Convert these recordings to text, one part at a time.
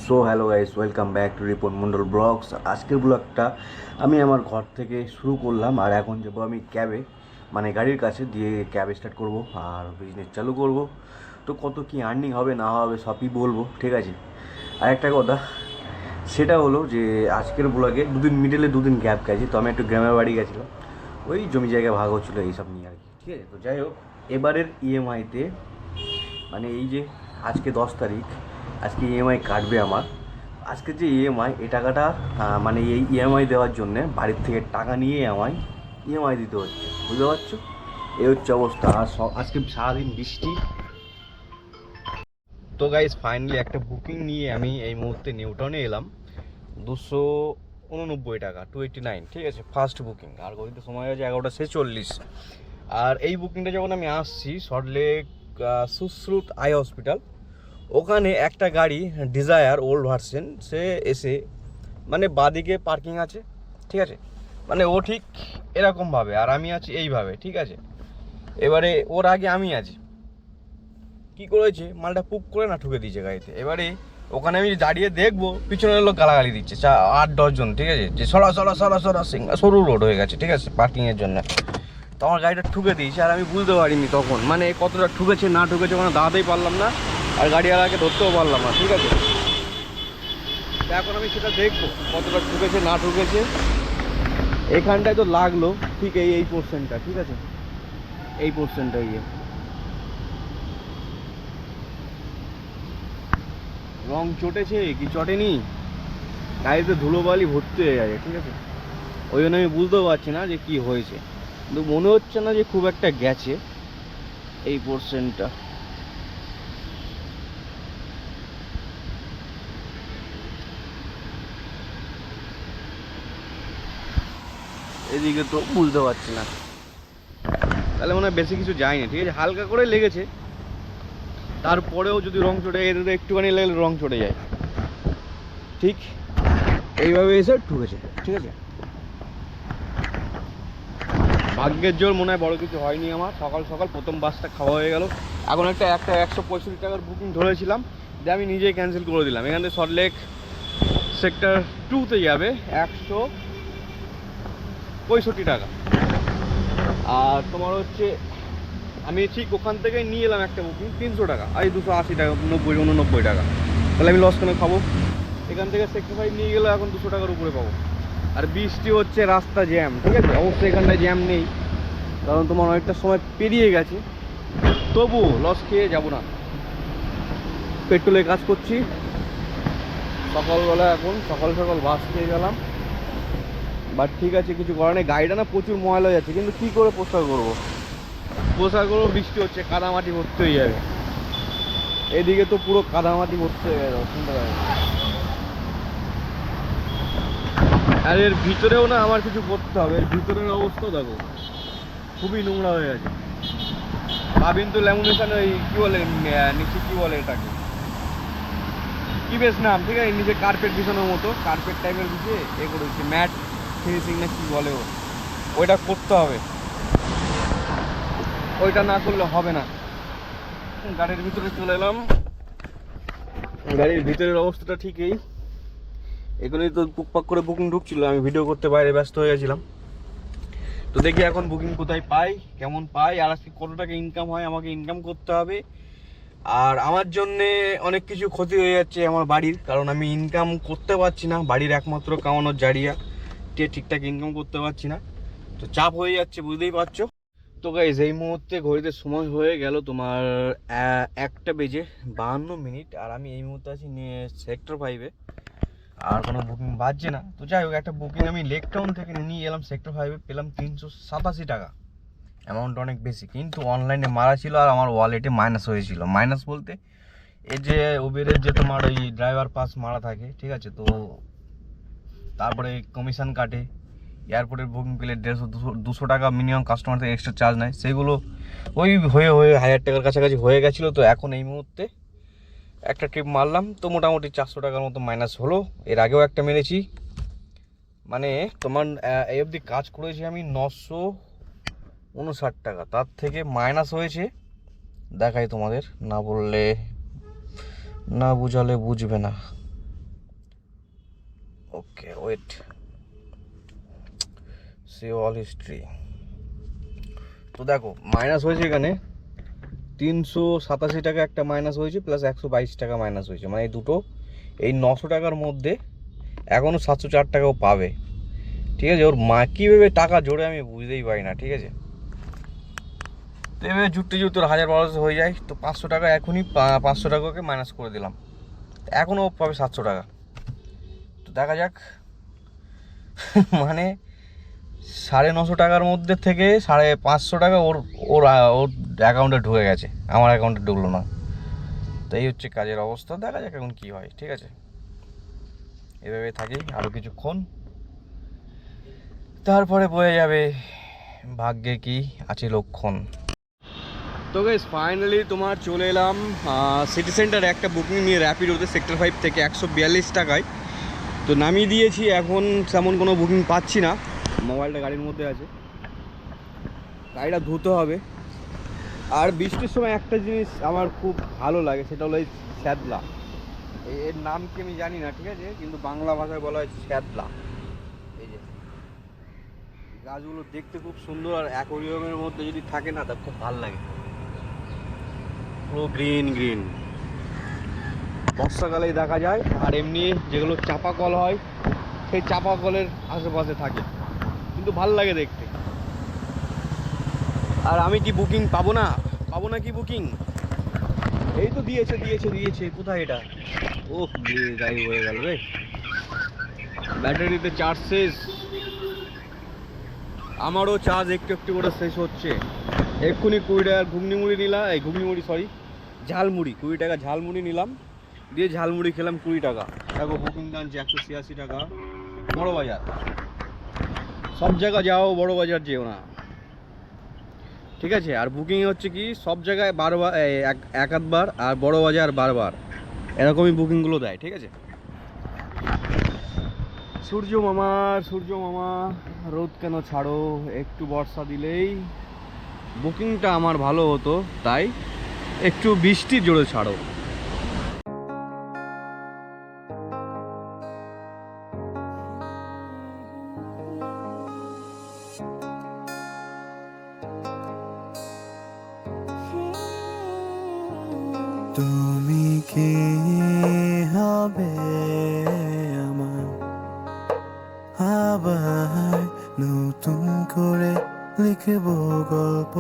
So hello guys, welcome back to Ripon Mondal vlogs. আজকের ব্লগটা আমি আমার ঘর থেকে শুরু করলাম, আর এখন যাবো আমি ক্যাবে, মানে গাড়ির কাছে দিয়ে ক্যাব স্টার্ট করব আর বিজনেস চালু করব। তো কত কি আর্নিং হবে না হবে সবই বলবো, ঠিক আছে। আর একটা কথা, সেটা হলো যে আজকের ব্লগে দুদিন গ্যাপ গেছে, তো আমি একটু গ্রামের বাড়ি গেছিলাম, ওই জমি জায়গা ভাগ হচ্ছিলো এইসব নিয়ে আর কি, ঠিক আছে। তো যাই হোক, এবারের ইএমআইতে মানে এই যে আজকে 10 তারিখ, আজকে ইএমআই কাটবে আমার। আজকে যে ইএমআই, এই টাকাটা মানে এই ইএমআই দেওয়ার জন্যে বাড়ির থেকে টাকা নিয়ে আমায় ইএমআই দিতে হচ্ছে, বুঝতে পারছো? এই হচ্ছে অবস্থা। আর আজকে সারাদিন বৃষ্টি। তো গাইজ ফাইনালি একটা বুকিং নিয়ে আমি এই মুহূর্তে নিউটাউনে এলাম। 289 টাকা, 289, ঠিক আছে, ফার্স্ট বুকিং। আর গতিতে সময় আছে 11টা 46। আর এই বুকিংটা যখন আমি আসছি সল্টলেক সুশ্রুত আই হসপিটাল, ওখানে একটা গাড়ি ডিজায়ার ওল্ড ভার্সন সে এসে মানে বাদিকে পার্কিং আছে, ঠিক আছে, মানে ও ঠিক এরকমভাবে আর আমি আছি এইভাবে, ঠিক আছে। এবারে ওর আগে আমি আছি, কি করেছে মালটা পুক করে না ঠুকে দিয়েছে গাড়িতে। এবারে ওখানে আমি দাঁড়িয়ে দেখবো, পিছনের লোক গালাগালি দিচ্ছে 8-10 জন, ঠিক আছে, যে সরা সরা সরা সরা সরু রোড হয়ে গেছে, ঠিক আছে, পার্কিংয়ের জন্য। তো আমার গাড়িটা ঠুকে দিয়েছে, আর আমি বুঝতে পারিনি তখন, মানে কতটা ঠুকেছে না ঠুকেছে ওখানে দাঁড়াতেই পারলাম না, আর গাড়িওয়ালাকে ধরতেও পারলাম না, ঠিক আছে। তো এখন আমি সেটা দেখবো কতটা ঠুকেছে না ঠুকেছে। এখানটায় তো লাগলো ঠিক এই পোর্শনটা, ঠিক আছে, এই পোর্শনটা রং চটেছে কি চটেনি, গাড়িতে ধুলোবালি ভর্তি হয়ে যাবে, ঠিক আছে। ওই জন্য আমি বুঝতেও পারছি না যে কি হয়েছে, কিন্তু মনে হচ্ছে না যে খুব একটা গেছে এই পোর্শনটা। এদিকে তো বুঝতে পারছি না, তাহলে মনে হয় বেশি কিছু যায়নি, ঠিক আছে, হালকা করে লেগেছে। তারপরেও যদি রং চটে যায়, এটা একটুখানি লেগে রং চটে যায়, ঠিক এইভাবে এসে ঠুকেছে, ঠিক আছে। ভাগ্যের জোর মনে হয় বড় কিছু হয়নি আমার। সকাল সকাল প্রথম বাসটা খাওয়া হয়ে গেল। এখন একটা 165 টাকার বুকিং ধরেছিলাম, যে আমি নিজেই ক্যান্সেল করে দিলাম। এখান থেকে সল্টলেক সেক্টর 2-তে যাবে 165 টাকা। আর তোমার হচ্ছে আমি ঠিক ওখান থেকে নিয়ে এলাম একটা বুকিং 300 টাকা, আর 280 টাকা, 89 টাকা। তাহলে আমি লস কেন খাবো? এখান থেকে সেক্টর 5 নিয়ে গেলে এখন 200 টাকার উপরে পাবো। আর বৃষ্টি হচ্ছে, রাস্তা জ্যাম, ঠিক আছে। অবশ্যই এখানটায় জ্যাম নেই, কারণ তোমার অনেকটা সময় পেরিয়ে গেছে, তবু লস খেয়ে যাব না। পেট্রোলে কাজ করছি সকালবেলা, এখন সকাল সকাল বাস খেয়ে গেলাম, বাট ঠিক আছে, কিছু করার নেই। গাড়িটা না প্রচুর ময়লা যাচ্ছে, কিন্তু কি করে পোষা করবো, বৃষ্টি হচ্ছে, কাদামাটি ভর্তি হয়ে যাবে। এদিকে তো পুরো কাদামাটি ভর্তি হয়ে গেল, শুনতে পাবে। আর এর ভিতরেও না আমার কিছু করতে হবে, এর ভিতরের অবস্থা দেখো, খুবই নোংরা হয়ে গেছে। ভাবিন তো ল্যামিনেশন, ওই কি বলে নিচে কি বলে এটাকে, কি বেশ নাম, ঠিক আছে, নিচে কার্পেট বিছানোর মতো, কার্পেট টাইপের বিছিয়ে করেছি, ম্যাট ফিনিশিং না কি বলে ওইটা করতে হবে। ওইটা না করলে হবে না। গাড়ির ভিতরে চলে এলাম, গাড়ির ভিতরের অবস্থাটা ঠিকই। এখনই তো পুকপাক করে বুকিং ঢুকছিল, আমি ভিডিও করতে বাইরে ব্যস্ত হয়ে গেছিলাম। তো দেখি এখন বুকিং কোথায় পাই, কেমন পাই, আর আজকে কত টাকা ইনকাম হয়, আমাকে ইনকাম করতে হবে। আর আমার জন্যে অনেক কিছু ক্ষতি হয়ে যাচ্ছে আমার বাড়ির, কারণ আমি ইনকাম করতে পারছি না, বাড়ির একমাত্র কামানোর জারিয়া ঠিকঠাক ইনকাম করতে পারছি না, তো চাপ হয়ে যাচ্ছে, বুঝতেই পারছো। তো গাইজ এই মুহূর্তে ঘড়িতে সময় হয়ে গেল তোমার 1:52, আর আমি এই মুহূর্তে আছি নিয়ে সেক্টর 5-এ, আর কোনো বুকিং বাজছে না। তো যাই হোক, একটা বুকিং আমি লেক টাউন থেকে নিয়ে এলাম সেক্টর 5-এ, পেলাম 387 টাকা। অ্যামাউন্ট অনেক বেশি, কিন্তু অনলাইনে মারা ছিল আর আমার ওয়ালেটে মাইনাস হয়েছিল। মাইনাস বলতে এই যে উবেরের যে তোমার ওই ড্রাইভার পাস মারা থাকে, ঠিক আছে, তো তারপরে কমিশন কাটে। এয়ারপোর্টের বুকিং পেলে 150-200 টাকা মিনিমাম কাস্টমার থেকে এক্সট্রা চার্জ নেয়, সেগুলো ওই হয়ে 1000 টাকার কাছাকাছি হয়ে গেছিলো। তো এখন এই মুহূর্তে একটা ট্রিপ মারলাম, তো মোটামুটি 400 টাকার মতো মাইনাস হলো। এর আগেও একটা মেরেছি, মানে তোমার এই অবধি কাজ করেছি আমি 959 টাকা, তার থেকে মাইনাস হয়েছে। দেখাই তোমাদের, না বললে না বুঝালে বুঝবে না। Okay wait, see all history. তো দেখো মাইনাস হয়েছে এখানে 387 টাকা একটা মাইনাস হয়েছে, প্লাস 122 টাকা মাইনাস হয়েছে, মানে এই দুটো, এই 900 টাকার মধ্যে এখনও 704 টাকাও পাবে। ঠিক আছে, ওর মা কীভাবে টাকা জোড়ে আমি বুঝতেই পারি না। ঠিক আছে, তো এভাবে জুটতে জুটতে 1000-1200 হয়ে যায়। তো 500 টাকা এখনই 500 টাকাকে মাইনাস করে দিলাম, এখনও পাবে 700 টাকা। তো দেখা যাক মানে 950 টাকার মধ্যে থেকে 550 টাকা ওর ওর ওর অ্যাকাউন্টে ঢুকে গেছে, আমার অ্যাকাউন্টে ঢুকলো না। তো এই হচ্ছে কাজের অবস্থা, দেখা যাক এখন কী হয়। ঠিক আছে, এভাবে থাকি আরও কিছুক্ষণ, তারপরে বয়ে যাবে ভাগ্যে কি আছে লক্ষণ। তো গাইস ফাইনালি তোমার চলে এলাম সিটি সেন্টারে একটা বুকিং নিয়ে র্যাপিডোতে সেক্টর 5 থেকে 142 টাকায়। তো নামিয়ে দিয়েছি, এখন তেমন কোনো বুকিং পাচ্ছি না। মোবাইলটা গাড়ির মধ্যে আছে, গাড়িটা ধুতে হবে। আর বৃষ্টির সময় একটা জিনিস আমার খুব ভালো লাগে, সেটা হলো এই শ্যাদলা। এর নাম কি আমি জানি না, ঠিক আছে, কিন্তু বাংলা ভাষায় বলা হয় শ্যাদলা। এই যে গাছগুলো দেখতে খুব সুন্দর, আর অ্যাকোয়ারিয়ামের মধ্যে যদি থাকে না তা খুব ভালো লাগে, পুরো গ্রিন গ্রিন, বর্ষাকালেই দেখা যায়। আর এমনি যেগুলো চাপা কল হয় সেই চাপা কলের আশেপাশে থাকে, কিন্তু ভাল লাগে দেখতে। আর আমি কি বুকিং পাবো না কি বুকিং? এই তো দিয়েছে। কোথায় এটা? ওহ গাড়ি হয়ে গেল রে, ব্যাটারিতে চার্জ শেষ। আমারও চার্জ একটু একটু করে শেষ হচ্ছে। এক্ষুনি 20 টাকার ঘুগনি নিলাম, ঝালমুড়ি 20 টাকা ঝালমুড়ি নিলাম, দিয়ে ঝালমুড়ি খেলাম 20 টাকা। দেখো বুকিং টানছে 186 টাকা। বড় বাজার, সব জায়গা যাও, বড় বাজার যেও না, ঠিক আছে। আর বুকিং হচ্ছে কি সব জায়গায় বারবার, এক আধবার, আর বড় বাজার বারবার, এরকমই বুকিংগুলো দেয়। ঠিক আছে, সূর্য মামা রোদ কেন ছাড়ো, একটু বর্ষা দিলেই বুকিংটা আমার ভালো হতো, তাই একটু বৃষ্টির জোরে ছাড়ো। তুমি কি হবে আমার, আবার নতুন করে লিখব গল্প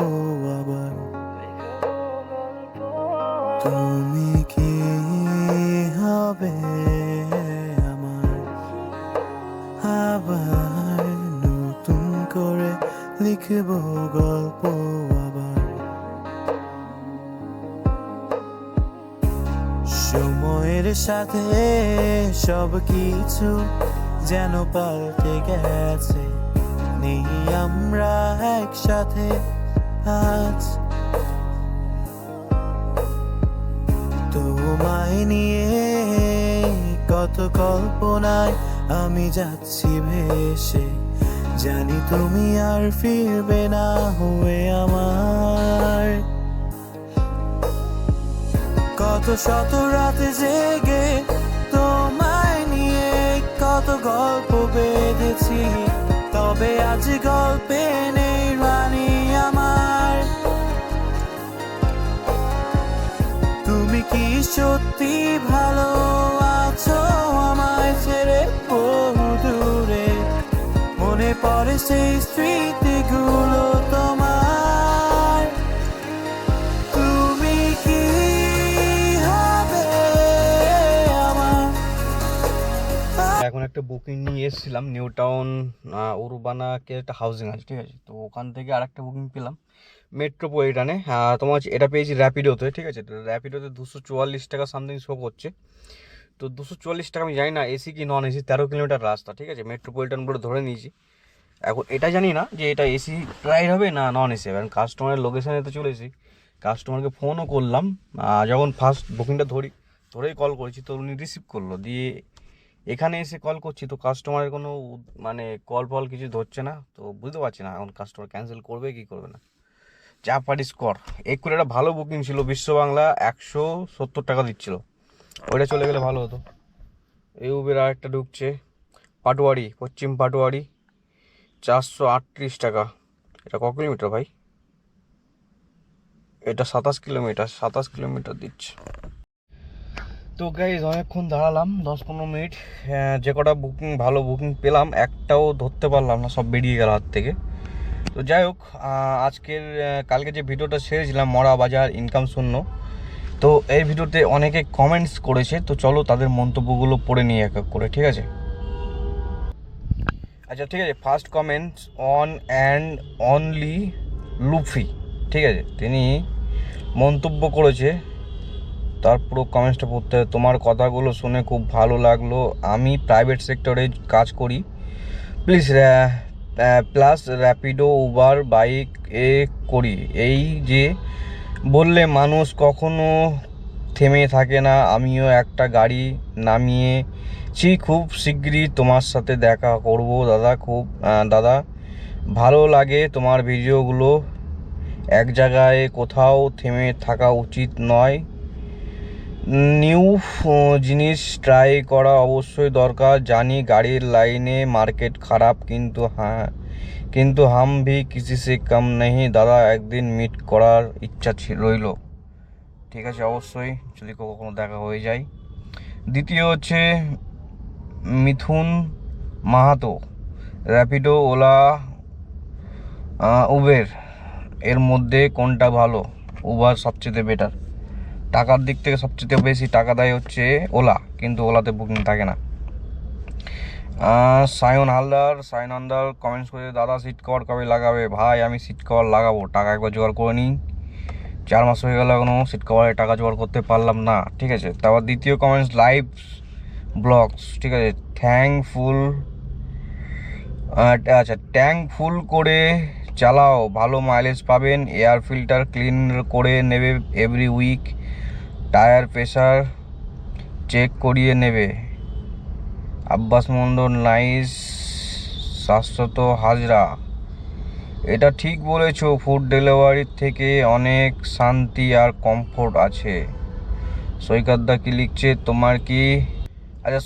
আবার। তুমি কি হবে আমার, আবার নতুন করে লিখব গল্প আবার। সময়ের সাথে সব কিছু যেন পাল্টে গেছে, নেই আমরা একসাথে আজ। তোমায় নিয়ে কত কল্পনায় আমি যাচ্ছি ভেসে, জানি তুমি আর ফিরবে না হয়ে আমার। কত শত রাতে জেগে তোমায় নিয়ে কত গল্প বেঁধেছি, তবে আজ গল্পে নেই রানী আমার। তুমি কি সত্যি ভালো আছো আমায় ছেড়ে বহু দূরে, মনে পড়ে সেই স্মৃতিগুলো তোমার। তুমি কি হবে আমার। এখন একটা বুকিং নিয়ে এসেছিলাম নিউ টাউন উরবানাকে, একটা হাউজিং আছে, ঠিক আছে। তো ওখান থেকে আরেকটা বুকিং পেলাম মেট্রোপলিটনে, তোমার হচ্ছে এটা পেয়েছি র্যাপিডোতে, ঠিক আছে। তো র্যাপিডোতে 244 টাকা সামথিং শো করছে। তো 244 টাকা আমি জানি না এসি কি নন এসি, 13 কিলোমিটার রাস্তা, ঠিক আছে। মেট্রোপলিটন বলে ধরে নিয়েছি। এখন এটা জানি না যে এটা এসি রাইড হবে না নন এসি, কারণ কাস্টমারের লোকেশানে তো চলে এসেছি, কাস্টমারকে ফোনও করলাম। যখন ফার্স্ট বুকিংটা ধরেই কল করেছি, তো উনি রিসিভ করলো, দিয়ে এখানে এসে কল করছি, তো কাস্টমারের কোনো মানে কল ফল কিছু ধরছে না। তো বুঝতে পারছি না এখন কাস্টমার ক্যান্সেল করবে কি করবে না, যা পারিস কর। এক করে একটা ভালো বুকিং ছিল, বিশ্ব বাংলা 170 টাকা দিচ্ছিল, ওইটা চলে গেলে ভালো হতো। এই উবের আর একটা ঢুকছে পাটুয়ারি, পশ্চিম পাটুয়ারি, 438 টাকা। এটা ক কিলোমিটার ভাই? এটা 27 কিলোমিটার দিচ্ছে। তো গাইজ অনেকক্ষণ দাঁড়ালাম, 10-15 মিনিট। যে কটা ভালো বুকিং পেলাম একটাও ধরতে পারলাম না, সব বেরিয়ে গেল হাত থেকে। তো যাই হোক, কালকে যে ভিডিওটা ছেড়েছিলাম মরা বাজার ইনকাম শূন্য, তো এই ভিডিওতে অনেকে কমেন্টস করেছে, তো চলো তাদের মন্তব্যগুলো পড়ে নিই এক এক করে, ঠিক আছে? আচ্ছা ঠিক আছে, first comments on and only Luffy, ঠিক আছে, তিনি মন্তব্য করেছে। তার পুরো কমেন্টসটা পড়তে হবে। তোমার কথাগুলো শুনে খুব ভালো লাগলো। আমি প্রাইভেট সেক্টরে কাজ করি, প্লাস র্যাপিডো, উবার, বাইক করি। এই যে বললে মানুষ কখনো থেমে থাকে না, আমিও একটা গাড়ি নামিয়েছি, খুব শিগগিরই তোমার সাথে দেখা করব দাদা। দাদা ভালো লাগে তোমার ভিডিওগুলো, এক জায়গায় কোথাও থেমে থাকা উচিত নয়, নিউ জিনিস ট্রাই করা অবশ্যই দরকার। জানি গাড়ির লাইনে মার্কেট খারাপ, কিন্তু হাম ভি কিসি সে কম নেই দাদা, একদিন মিট করার ইচ্ছা রইল। ঠিক আছে, অবশ্যই যদি কখনো দেখা হয়ে যায়। দ্বিতীয় হচ্ছে মিথুন মাহাতো, র্যাপিডো, ওলা, উবের এর মধ্যে কোনটা ভালো? উবার সবচেয়ে বেটার, টাকার দিক থেকে সবচেয়ে বেশি টাকা দেয় হচ্ছে ওলা, কিন্তু ওলাতে বুকিং থাকে না। সায়ন হালদার কমেন্টস করে, দাদা সিট কভার কবে লাগাবে? ভাই আমি সিট কভার লাগাবো, টাকা একবার জোগাড় করে নিই। 4 মাস হয়ে গেল এখনো সিট কভারে টাকা জোগাড় করতে পারলাম না, ঠিক আছে? তারপর দ্বিতীয় কমেন্টস লাইভ ব্লগস, ঠিক আছে, ট্যাঙ্ক ফুল করে চালাও, ভালো মাইলেজ পাবেন। এয়ার ফিল্টার ক্লিন করে নেবে every week, tyre pressure check করিয়ে নেবে। আব্বাস মন্ডল নাইস, শাশ্বত হাজরা, এটা ঠিক বলেছো, ফুড ডেলিভারির থেকে অনেক শান্তি আর কমফোর্ট আছে। সৈকতদা কি লিখছে,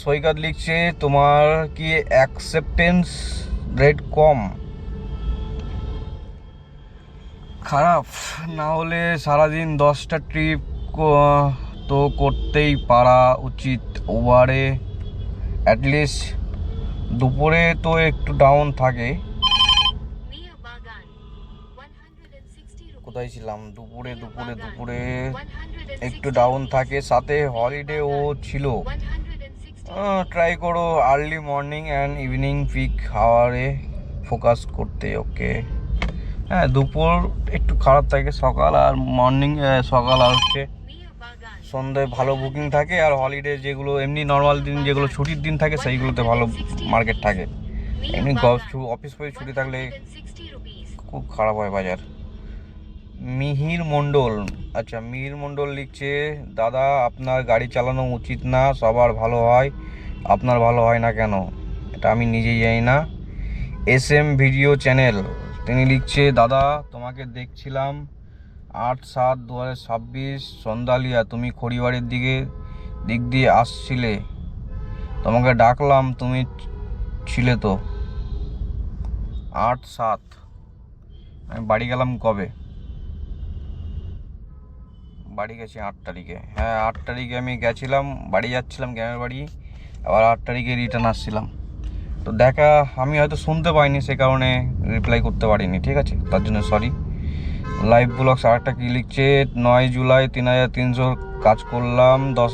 সৈকত লিখছে তোমার কি অ্যাকসেপ্টেন্স রেট কম? খারাপ না হলে সারাদিন 10টা ট্রিপ তো করতেই পারা উচিত। ওভারে অ্যাটলিস্ট দুপুরে তো একটু ডাউন থাকে। কোথায় ছিলাম? দুপুরে একটু ডাউন থাকে, সাথে হলিডেও ছিল। ট্রাই করো early morning and evening peak আওয়ারে ফোকাস করতে। ওকে, হ্যাঁ দুপুর একটু খারাপ থাকে, সকাল আর হচ্ছে সন্ধ্যায় ভালো বুকিং থাকে। আর হলিডে যেগুলো এমনি নর্মাল দিন, যেগুলো ছুটির দিন থাকে, সেইগুলোতে ভালো মার্কেট থাকে। এমনি অফিস ছুটি থাকলে খুব খারাপ হয় বাজার। মিহির মণ্ডল লিখছে, দাদা আপনার গাড়ি চালানো উচিত না, সবার ভালো হয়, আপনার ভালো হয় না কেন? এটা আমি নিজেই জানি না। SM ভিডিও চ্যানেল, তিনি লিখছে, দাদা তোমাকে দেখছিলাম 8/7/2026 সন্ধ্যালিয়া, তুমি খড়িবাড়ির দিক দিয়ে আসছিলে, তোমাকে ডাকলাম, তুমি ছিলে তো। 8/7 আমি বাড়ি গেলাম কবে? বাড়ি গেছি 8 তারিখে। হ্যাঁ 8 তারিখে আমি গেছিলাম, বাড়ি যাচ্ছিলাম গ্রামের বাড়ি, আবার 8 তারিখে রিটার্ন আসছিলাম। তো আমি হয়তো শুনতে পাইনি, সে কারণে রিপ্লাই করতে পারিনি, ঠিক আছে, তার জন্য সরি। লাইভ ব্লগস আরেকটা কি লিখছে, 9 জুলাই 3300 কাজ করলাম, 10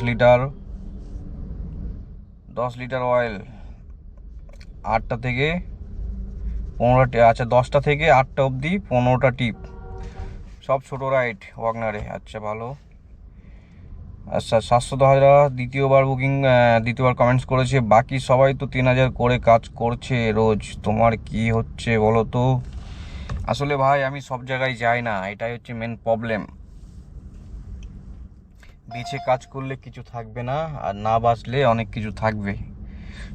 লিটার অয়েল, 8টা থেকে 15টা, আচ্ছা 10টা থেকে 8টা অবধি 15টা টিপ, সব ছোট রাইড ওয়াগনারে। আচ্ছা ভালো। আচ্ছা 700 দ্বিতীয়বার কমেন্টস করেছে, বাকি সবাই তো 3000 করে কাজ করছে রোজ, তোমার কি হচ্ছে বলো তো? আসলে ভাই আমি সব জায়গায় যাই না, এটাই হচ্ছে মেন প্রবলেম। বেছে কাজ করলে কিছু থাকবে না, আর না বাঁচলে অনেক কিছু থাকবে।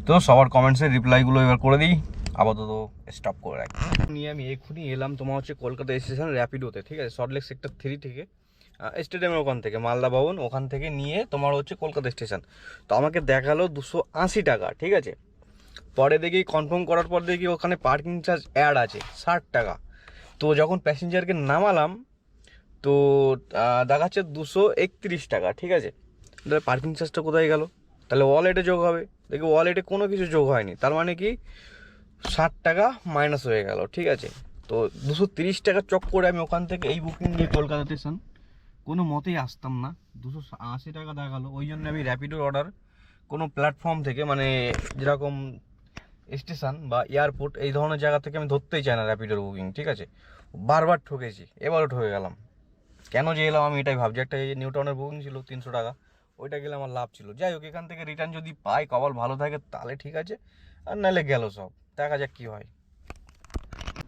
তো সবার কমেন্টসের রিপ্লাইগুলো এবার করে দিই, আপাতত স্টপ করে রাখি। নিয়ে আমি এক্ষুনি এলাম তোমার হচ্ছে কলকাতা স্টেশন র্যাপিডোতে, ঠিক আছে, সল্টলেক সেক্টর 3 থেকে, স্টেডিয়ামের ওখান থেকে, মালদা ভবন ওখান থেকে নিয়ে তোমার হচ্ছে কলকাতা স্টেশন। তো আমাকে দেখালো 280 টাকা, ঠিক আছে। পরে দেখি কনফার্ম করার পর দেখি ওখানে পার্কিং চার্জ অ্যাড আছে 60 টাকা। তো যখন প্যাসেঞ্জারকে নামালাম তো দেখাচ্ছে 231 টাকা, ঠিক আছে। তাহলে পার্কিং চার্জটা কোথায় গেল? তাহলে ওয়ালেটে যোগ হবে, দেখি ওয়ালেটে কোনো কিছু যোগ হয়নি, তার মানে কি 60 টাকা মাইনাস হয়ে গেল, ঠিক আছে। তো 230 টাকা চক করে আমি ওখান থেকে এই বুকিং নিয়ে কলকাতা স্টেশন কোনো মতেই আসতাম না। 280 টাকা দেখালো, ওই জন্য আমি র্যাপিডোর অর্ডার কোনো প্ল্যাটফর্ম থেকে, মানে যেরকম স্টেশন বা এয়ারপোর্ট এই ধরনের জায়গা থেকে আমি ধরতেই চাই না র্যাপিডোর বুকিং, ঠিক আছে। বারবার ঠকেছি, এবারও ঠকে গেলাম। কেন যে এলাম আমি এটাই ভাবছি। একটা নিউ টাউনের বুকিং ছিল 300 টাকা, ওইটা গেলে আমার লাভ ছিল। যাই হোক, এখান থেকে রিটার্ন যদি পাই, কপাল ভালো থাকে তাহলে ঠিক আছে, আর নাহলে গেল সব, দেখা যাক কী হয়।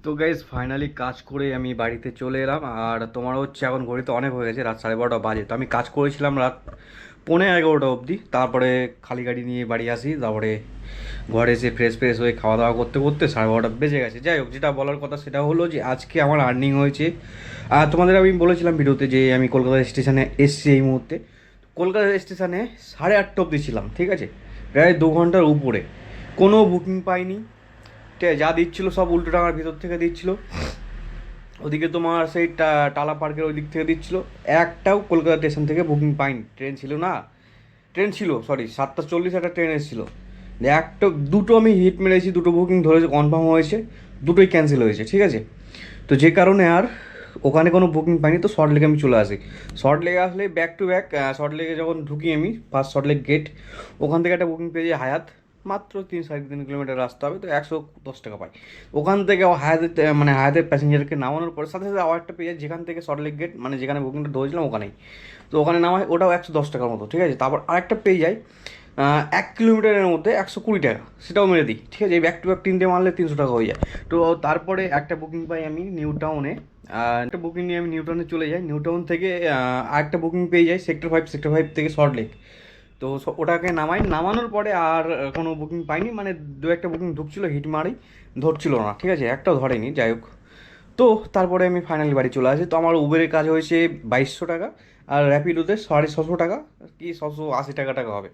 তো গাইজ ফাইনালি কাজ করে আমি বাড়িতে চলে এলাম। আর তোমার হচ্ছে এখন ঘড়িতে অনেক হয়ে গেছে, রাত 12:30 বাজে। তো আমি কাজ করেছিলাম রাত 11:45 অবধি, তারপরে খালি গাড়ি নিয়ে বাড়ি আসি। তারপরে ঘরে এসে ফ্রেশ হয়ে খাওয়া দাওয়া করতে করতে 12:30 বেজে গেছে। যাই হোক, যেটা বলার কথা সেটা হলো যে আজকে আমার আর্নিং হয়েছে। আর তোমাদের আমি বলেছিলাম ভিডিওতে যে আমি কলকাতা স্টেশনে এসছি এই মুহূর্তে। কলকাতা স্টেশনে 8:30 অবধি ছিলাম, ঠিক আছে, প্রায় 2 ঘন্টার উপরে। কোনো বুকিং পাইনি, ঠিক আছে। যা দিচ্ছিলো সব উল্টো টাকার ভিতর থেকে দিচ্ছিলো। ওদিকে তোমার সেই টালা পার্কের ওই দিক থেকে দিচ্ছিলো। একটাও কলকাতা স্টেশন থেকে বুকিং পাইনি। ট্রেন ছিল না, ট্রেন ছিল, সরি 7:40 একটা ট্রেন এসেছিলো। দুটো আমি হিট মেরেছি, দুটো বুকিং ধরেছে, কনফার্ম হয়েছে, দুটোই ক্যান্সেল হয়েছে, ঠিক আছে। তো যে কারণে আর ওখানে কোনো বুকিং পাইনি। তো সল্ট লেকে আমি চলে আসি। সল্ট লেকে আসলে ব্যাক টু ব্যাক সল্ট লেকে যখন ঢুকি আমি ফার্স্ট সল্ট লেক গেট, ওখান থেকে একটা বুকিং পেয়ে যাই হায়াত, মাত্র 3-3.5 কিলোমিটার রাস্তা হবে, তো 110 টাকা পাই। ওখান থেকে হায়াতের প্যাসেঞ্জারকে নামানোর পরে সাথে সাথে আবার একটা পেয়ে যায় যেখান থেকে সল্ট লেক গেট, মানে যেখানে বুকিংটা ধরেছিলাম ওখানেই। তো ওখানে নামায়, ওটাও 110 টাকার মতো, ঠিক আছে। তারপর আরেকটা পেয়ে যাই 1 কিলোমিটারের মধ্যে 120 টাকা, সেটাও মেরে দিই, ঠিক আছে। এই ব্যাক টু ব্যাক 3টে মারলে 300 টাকা হয়ে যায়। তো তারপরে একটা বুকিং পাই আমি নিউ টাউনে, একটা বুকিং নিয়ে আমি নিউ টাউনে চলে যাই। নিউ টাউন থেকে আরেকটা বুকিং পেয়ে যাই সেক্টর 5 থেকে সল্ট লেক। তো ওটাকে নামানোর পরে আর কোনো বুকিং পাইনি, মানে 2-একটা বুকিং ঢুকছিল, হিট মারি ধরছিল না, ঠিক আছে, একটাও ধরেনি। যাই হোক, তো তারপরে আমি ফাইনালি বাড়ি চলে আসি। তো আমার উবেরের কাজ হয়েছে 2200 টাকা, আর র্যাপিডোতে 650 টাকা কি 680 টাকা হবে,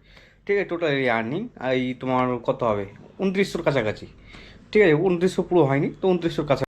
ঠিক আছে। টোটাল এই আর্নিং এই তোমার কত হবে, 2900 কাছাকাছি, ঠিক আছে। 2900 পুরো হয়নি, তো 2900 কাছাকাছি।